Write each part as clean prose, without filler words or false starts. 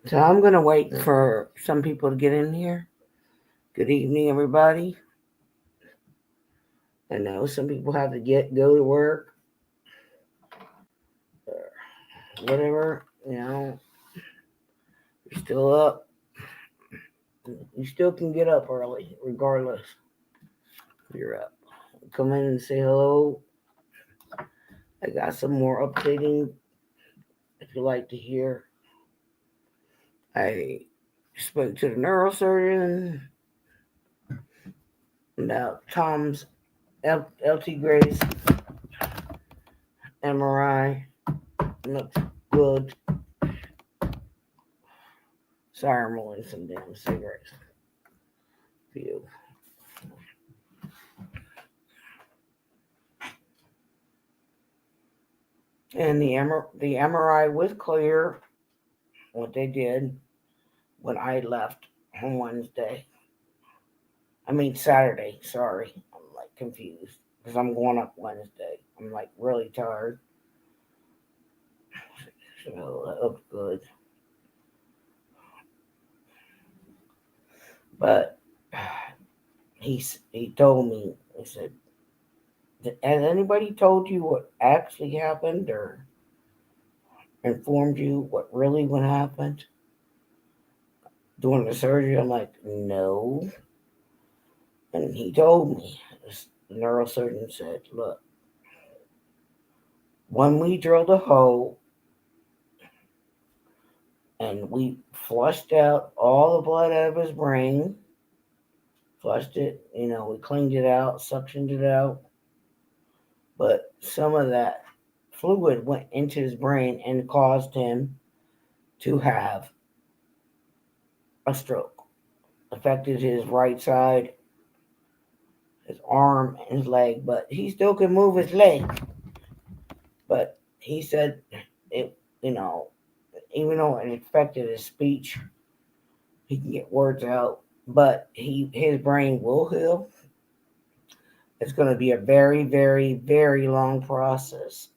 So I'm going to wait for some people to get in here. Good evening, everybody. I know some people have to go to work or whatever. You're still up. You still can get up early, regardless if you're up. Come in and say hello. I got some more updating if you like to hear. I spoke to the neurosurgeon about Tom's LT Gray's MRI. Looks good. Sorry, I'm rolling some damn cigarettes for you. And the MRI was clear. What they did when I left on Wednesday. I mean Saturday. Sorry, I'm like confused because I'm going up Wednesday. I'm like really tired. So that looks good. But he told me, he said, has anybody told you what actually happened or informed you what really what happened during the surgery? I'm like, no. And he told me, the neurosurgeon said, look, when we drilled a hole and we flushed out all the blood out of his brain, flushed it, we cleaned it out, suctioned it out, but some of that fluid went into his brain and caused him to have a stroke. Affected his right side, his arm, and his leg, but he still can move his leg. But he said it, even though it affected his speech, he can get words out, but his brain will heal. It's going to be a very, very, very long process.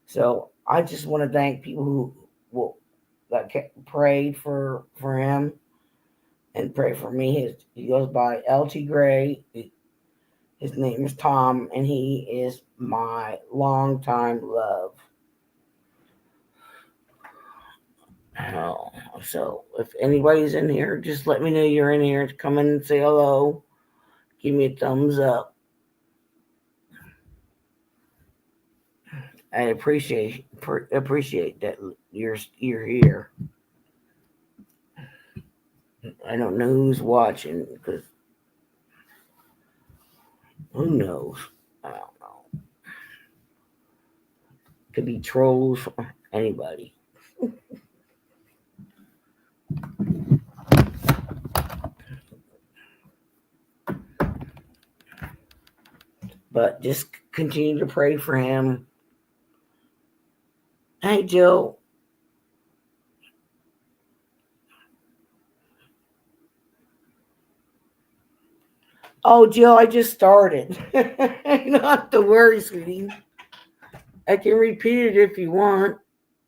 So I just want to thank people that prayed for him and pray for me. He goes by LT Gray. His name is Tom, and he is my longtime love. Oh, so if anybody's in here, just let me know you're in here. Come in and say hello. Give me a thumbs up. I appreciate that you're here. I don't know who's watching because who knows? I don't know. Could be trolls, anybody. But just continue to pray for him. Hey, Jill. Oh, Jill, I just started. You don't have to worry, sweetie. I can repeat it if you want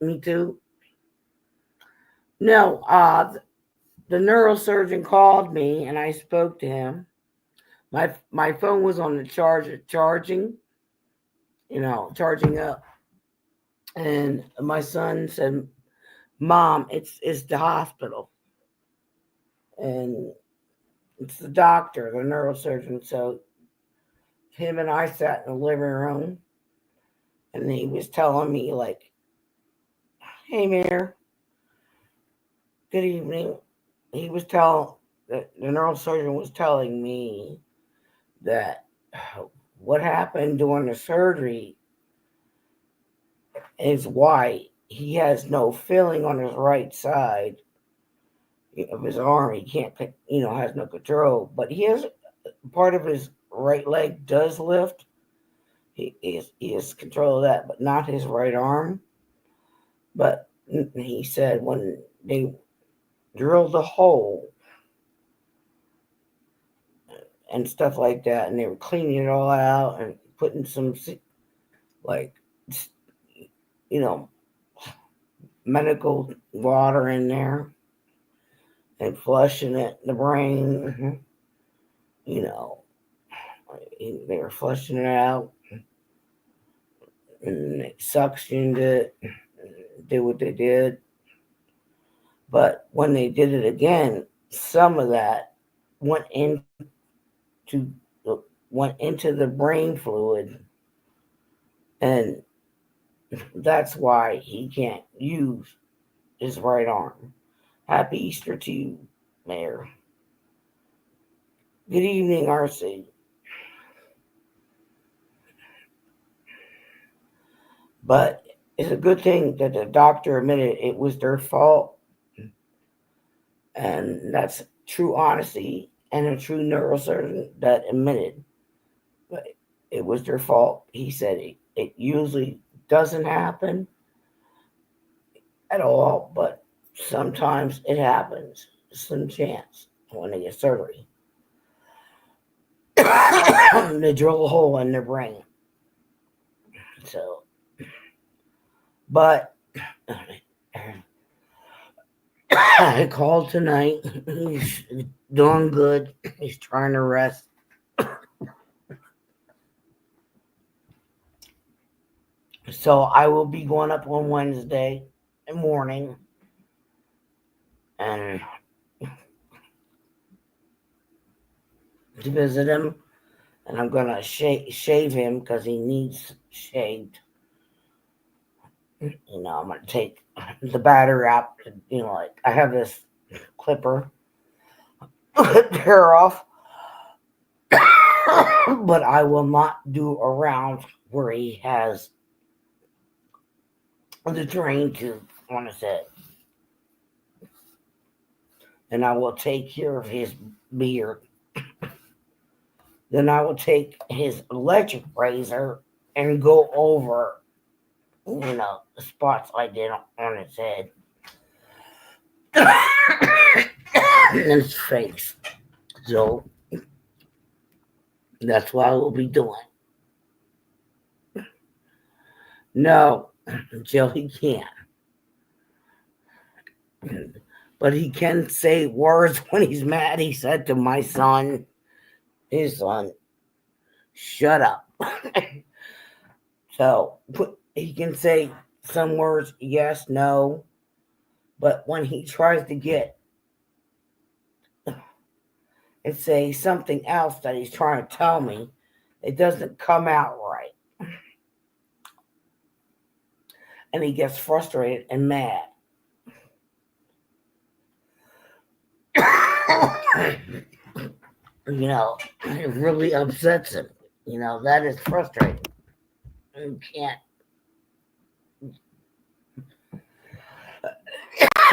me to. No, the neurosurgeon called me and I spoke to him. My phone was on the charging, charging up. And my son said, Mom, it's the hospital. And it's the doctor, the neurosurgeon. So him and I sat in the living room and he was telling me like, hey Mayor, good evening. He was the neurosurgeon was telling me that what happened during the surgery is why he has no feeling on his right side of his arm. He can't, has no control. But he has part of his right leg does lift. He has control of that, but not his right arm. But he said when they drilled the hole and stuff like that, and they were cleaning it all out and putting some, like, medical water in there and flushing it in the brain. You know, they were flushing it out and they suctioned it, did what they did. But when they did it again, some of that went into the brain fluid, and that's why he can't use his right arm. Happy Easter to you, Mayor. Good evening, RC. But it's a good thing that the doctor admitted it was their fault, and that's true honesty and a true neurosurgeon that admitted it was their fault. He said it usually doesn't happen at all, but sometimes it happens. Some chance when they get surgery. They drill a hole in their brain. So, but I called tonight. He's doing good. He's trying to rest. So I will be going up on Wednesday morning and to visit him. And I'm going to shave him because he needs shaved. You know, I'm going to take the battery out. You know, like I have this clipper. Clip the hair off. But I will not do around where he has the drain tube on his head. And I will take care of his beard. Then I will take his electric razor and go over, you know, the spots I did on his head. And his face. So that's what I will be doing. No, Joe, he can't. But he can say words when he's mad. He said to my son, his son, shut up. So he can say some words, yes, no. But when he tries to get and say something else that he's trying to tell me, it doesn't come out right. And he gets frustrated and mad. You know, it really upsets him. You know, that is frustrating. You can't.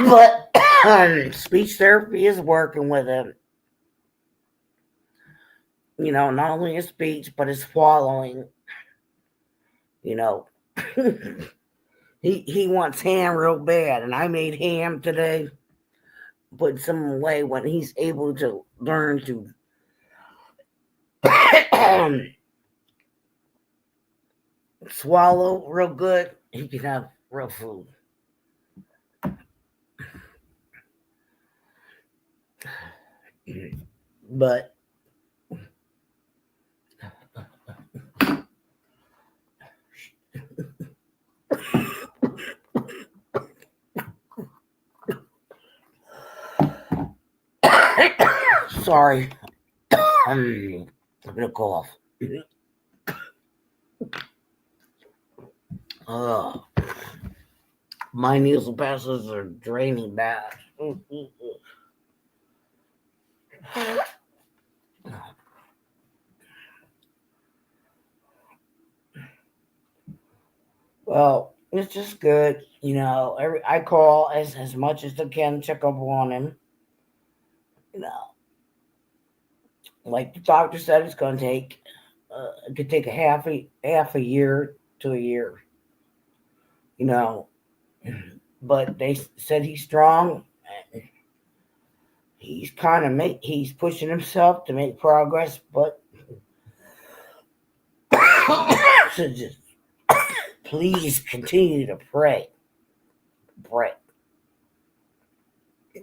But speech therapy is working with him. You know, not only his speech, but his swallowing. You know, he wants ham real bad, and I made ham today. Put some away when he's able to learn to swallow real good, he can have real food. But sorry, I'm gonna cough. My nasal passages are draining bad. Well, it's just good, you know. I call as much as I can, check up on him. You know, like the doctor said, it's going to take. It could take a half a year to a year. You know, but they said he's strong. He's he's pushing himself to make progress, but so just please continue to pray break.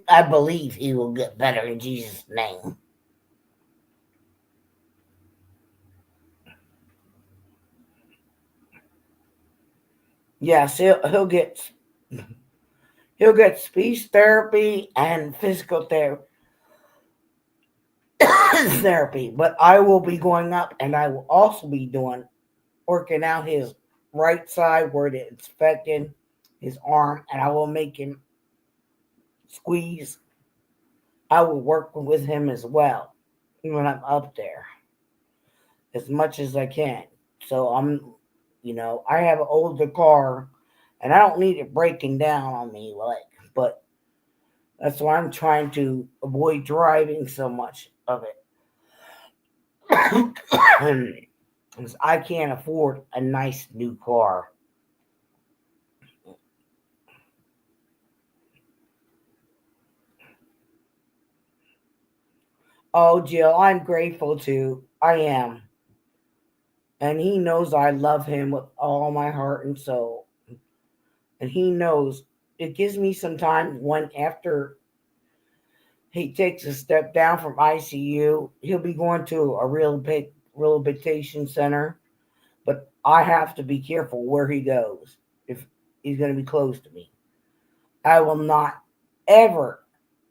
I believe he will get better in Jesus' name. Yes, he'll get speech therapy and physical therapy. But I will be going up, and I will also be working out his right side where it's affecting his arm, and I will make him squeeze. I will work with him as well when I'm up there as much as I can. So I have an older car, and I don't need it breaking down on me, but that's why I'm trying to avoid driving so much of it. Because I can't afford a nice new car. Oh, Jill, I'm grateful too. I am. And he knows I love him with all my heart and soul. And he knows it gives me some time when after he takes a step down from ICU, he'll be going to a rehabilitation center. But I have to be careful where he goes if he's going to be close to me. I will not ever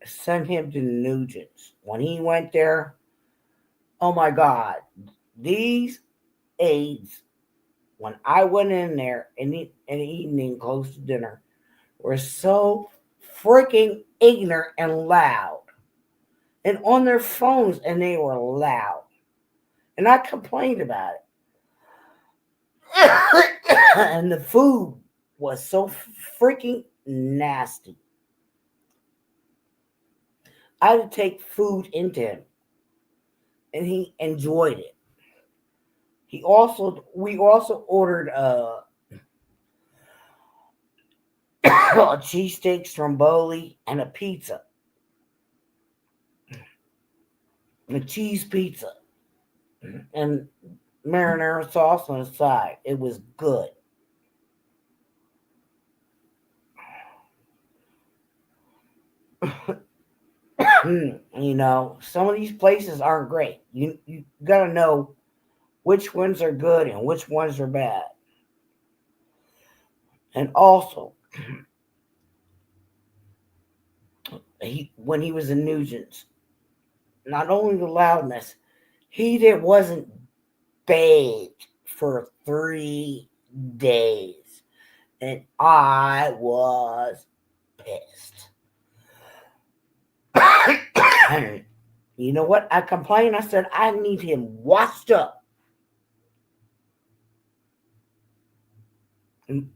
send him to Nugent's. When he went there, oh my God, these aides, when I went in there in the evening close to dinner, were so freaking ignorant and loud. And on their phones, and they were loud. And I complained about it. And the food was so freaking nasty. I had to take food into him, and he enjoyed it. We also ordered a cheesesteak stromboli and a pizza, a cheese pizza, and marinara sauce on the side. It was good. Some of these places aren't great. You gotta know which ones are good and which ones are bad. And also, when he was in Nugent's, not only the loudness, wasn't bathed for 3 days, and I was pissed. You know what? I complained. I said I need him washed up.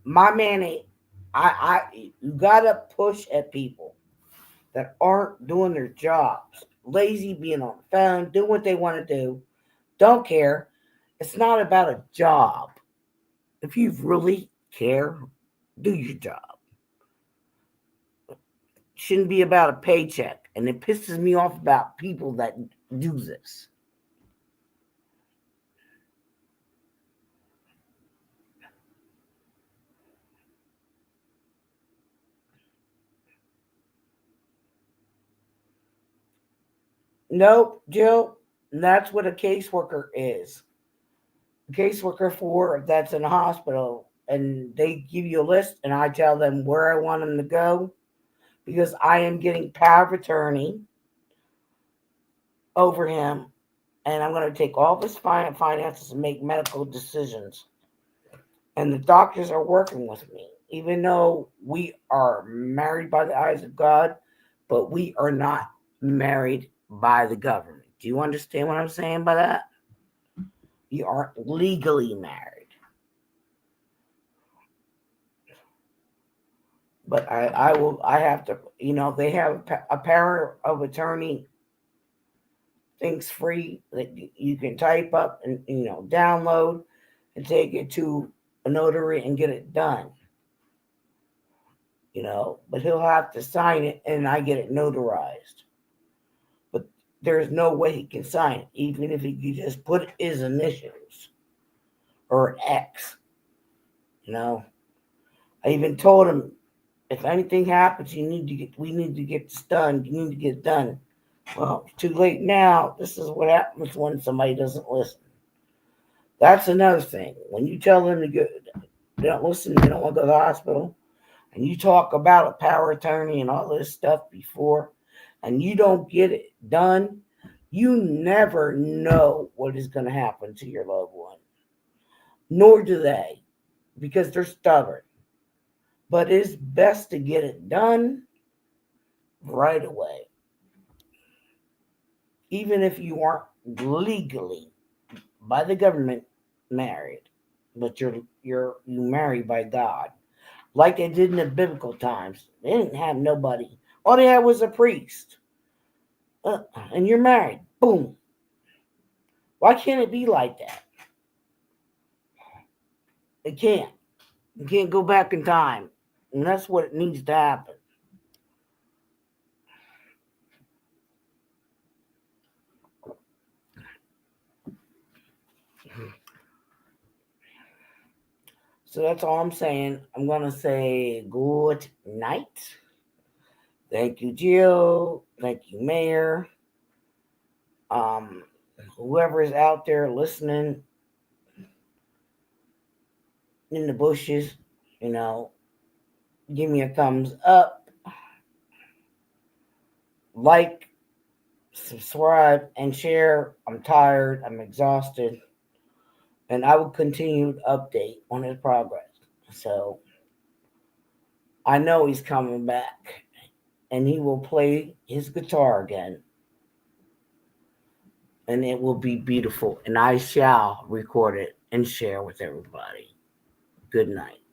My man ain't. You gotta push at people that aren't doing their jobs, lazy, being on the phone, doing what they want to do, don't care. It's not about a job. If you really care, do your job. It shouldn't be about a paycheck, and it pisses me off about people that do this. Nope, Jill, that's what a caseworker is. Caseworker for that's in a hospital, and they give you a list, and I tell them where I want them to go because I am getting power of attorney over him, and I'm going to take all of his finances and make medical decisions. And the doctors are working with me, even though we are married by the eyes of God, but we are not married by the government. Do you understand what I'm saying by that? You aren't legally married. But I have to, they have a power of attorney things free that you can type up and, download and take it to a notary and get it done. But he'll have to sign it and I get it notarized. But there's no way he can sign it, even if he could just put his initials or an X. I even told him If anything happens, we need to get this done. You need to get it done. Well, it's too late now. This is what happens when somebody doesn't listen. That's another thing. When you tell them to go, they don't listen, they don't want to go to the hospital, and you talk about a power of attorney and all this stuff before, and you don't get it done, you never know what is going to happen to your loved one. Nor do they, because they're stubborn. But it's best to get it done right away. Even if you aren't legally by the government married, but you married by God. Like they did in the biblical times. They didn't have nobody. All they had was a priest. And you're married. Boom. Why can't it be like that? It can't. You can't go back in time. And that's what needs to happen. So that's all I'm saying. I'm going to say good night. Thank you, Jill. Thank you, Mayor. Um, Whoever is out there listening in the bushes, you know, give me a thumbs up, like, subscribe, and share. I'm tired. I'm exhausted. And I will continue to update on his progress. So I know he's coming back and he will play his guitar again. And it will be beautiful. And I shall record it and share with everybody. Good night.